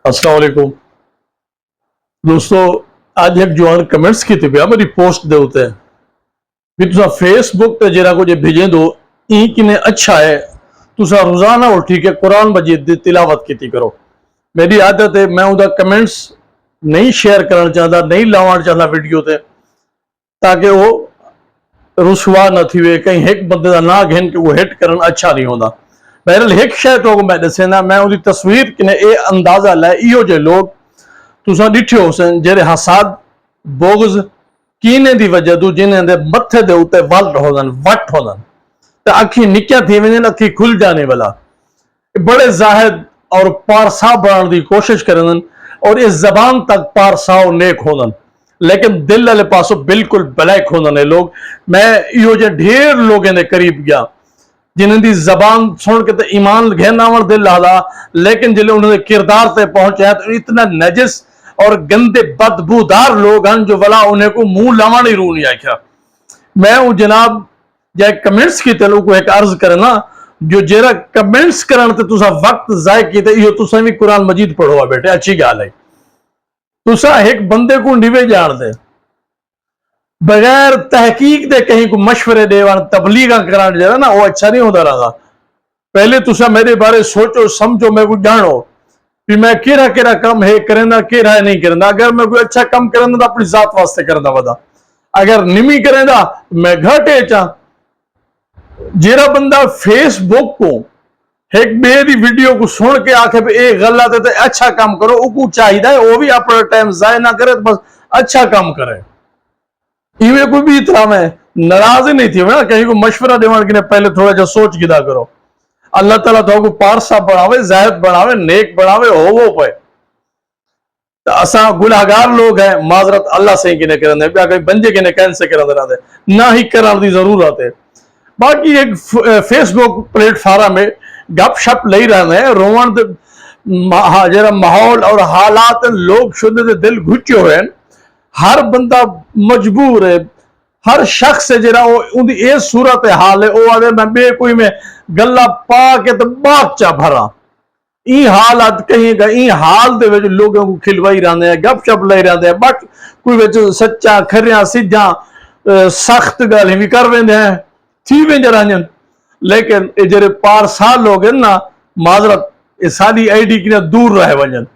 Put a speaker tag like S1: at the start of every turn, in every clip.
S1: अस्सलाम वालेकुम दोस्तों, आज एक जवान कमेंट्स की पिया मेरी पोस्ट दे उत्ते भी तुसा फेसबुक ते जरा कुछ भेजें दो ई किने अच्छा है तुसा रोजाना उठी के कुरान मजीद दी तिलावत कीती करो। मेरी आदत है मैं उदा कमेंट्स नहीं शेयर करना चाहता, नहीं लावण चाहता वीडियो ते ताकि वो रुसवा न थी कहीं एक बंदे का ना घेन के वो हिट करना अच्छा नहीं होता। बहरहाल एक शय तो मैं दसेना मैं उदी तस्वीर किने ए अंदाजा लै इहो जे लोग तुसा डिठे हो सन जेरे हसाद बोगज कीने दी वजह तो जिन्हें दे मथे दे उत्ते वट होदन ते अखी निक्कियां थी वजन अखी खुल जाने वाला बड़े जाहिद और पारसा बनाने की कोशिश करन और इस जबान तक पारसा और नेक होदन लेकिन दिल वाले पासों बिल्कुल ब्लैक होदन लोग। मैं इहो जे ढेर लोगों के करीब गया जिन्हें दी जबान सुन के ईमान घेनावण दिल आला लेकिन जिले उन्होंने किरदार से पहुंचे तो इतना नजिस और गंदे बदबूदार लोग हैं जो वाला उन्हें को मुंह लावण ही रू नहीं आख्या। मैं वो जनाब जै कमेंट्स की तलू को एक अर्ज करना जो जेरा कमेंट्स करन ते तुसा वक्त जाय कीते इहो तुसा भी कुरान मजीद पढ़ो बेटे अच्छी गाल है। तुसा एक बंदे को निवे जान दे बगैर तहकीक दे कहीं को मशवरे देवन तबलीगा कराने जरा ना वो अच्छा नहीं होता रहा। पहले तुसा मेरे बारे सोचो समझो मैं को जानो भी मैं केरा केरा कम है करना केरा नहीं करना। अगर मैं कोई अच्छा कम करना तो अपनी जात वास्ते करना वदा, अगर निमी करेंदा मैं घटे चा। जेरा बंदा फेसबुक को एक मेरी वीडियो को सुन के आखे भी ए गलत है तो अच्छा काम करो उसको चाहिए वो भी अपना टाइम जाय ना करे तो बस अच्छा काम करे। इवे कोई भी तरह में नाराज ही नहीं थी ना कहीं को मशवरा देवन के पहले थोड़ा जा सोच गिदा करो। अल्लाह ताला तो पारसा बढ़ावे जाहिद बढ़ावे नेक बढ़ावे हो पे तो असा गुनाहगार लोग हैं माजरत अल्लाह से किने करन दे बंजे किने कहन से करन दे ना ही करन दी जरूरत है। बाकी एक फेसबुक प्लेटफॉर्म में गपशप ले रहे हैं रोवण जरा माहौल और हालात लोग शुद्ध दिल घुचे हुए हैं। हर बंदा मजबूर है हर शख्स है जरा उनकी ये सूरत हाल है वो आदे मैं बे कोई में गला पा के तो बात चा भरा ई हालात कहीं ई हाल दे विच लोगों को खिलवाई रहंदे हैं गपशप ले रहंदे हैं बट कोई विच सच्चा खरिया सीधा सख्त गल भी कर वेंदे हैं थी वेंदे रहंदे लेकिन ये जेरे पारसा लोग हैं ना माजरत ये सारी आईडी की दूर रह वजन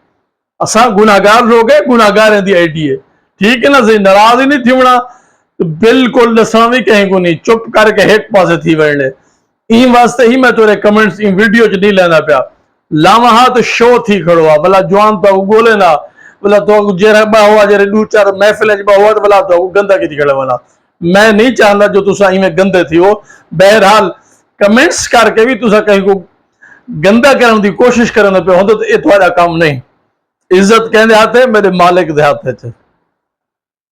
S1: असा गुनाहगार लोग है गुनाहगार दी आईडी है ठीक है ना सही नाराज ही नहीं थी होना तो बिल्कुल दसा भी कहीं को नहीं चुप करके एक पासे थी वरने ई वास्ते ही मैं तोरे कमेंट्स इन वीडियो च नहीं लेना पिया लावा तो शो थी खड़ो आ भला जवान तो बोले ना भला तो जेरा बा हुआ जेरे दो चार महफिल च बा हुआ तो भला तो गंदा की खड़ा वाला मैं नहीं चाहता जो तुसा इमें गंदे थी वो। बहरहाल कमेंट्स करके भी तुसा कहीं को गंदा करने की कोशिश करने पे होता तो ये तुम्हारा काम नहीं। इज्जत कहने हाथ है मेरे मालिक दे हाथ है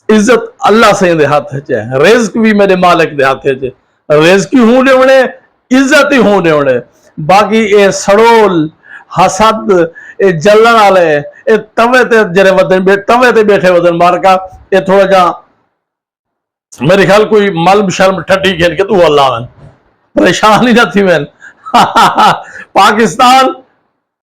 S1: इज्जत अल्लाह से दे हाथ है रिज़्क भी मेरे मालिक दे हाथ है रिज़्क ही हूं देवणे इज्जत ही हूं देवणे। बाकी ये सड़ोल हसद ये जलन वाले ये तवे ते जरे वदन तवे ते बैठे वदन मार का ये थोड़ा जा मेरे ख्याल कोई मलम शर्म ठट्टी खेल के तू अल्लाह परेशान ही ना थी मैं पाकिस्तान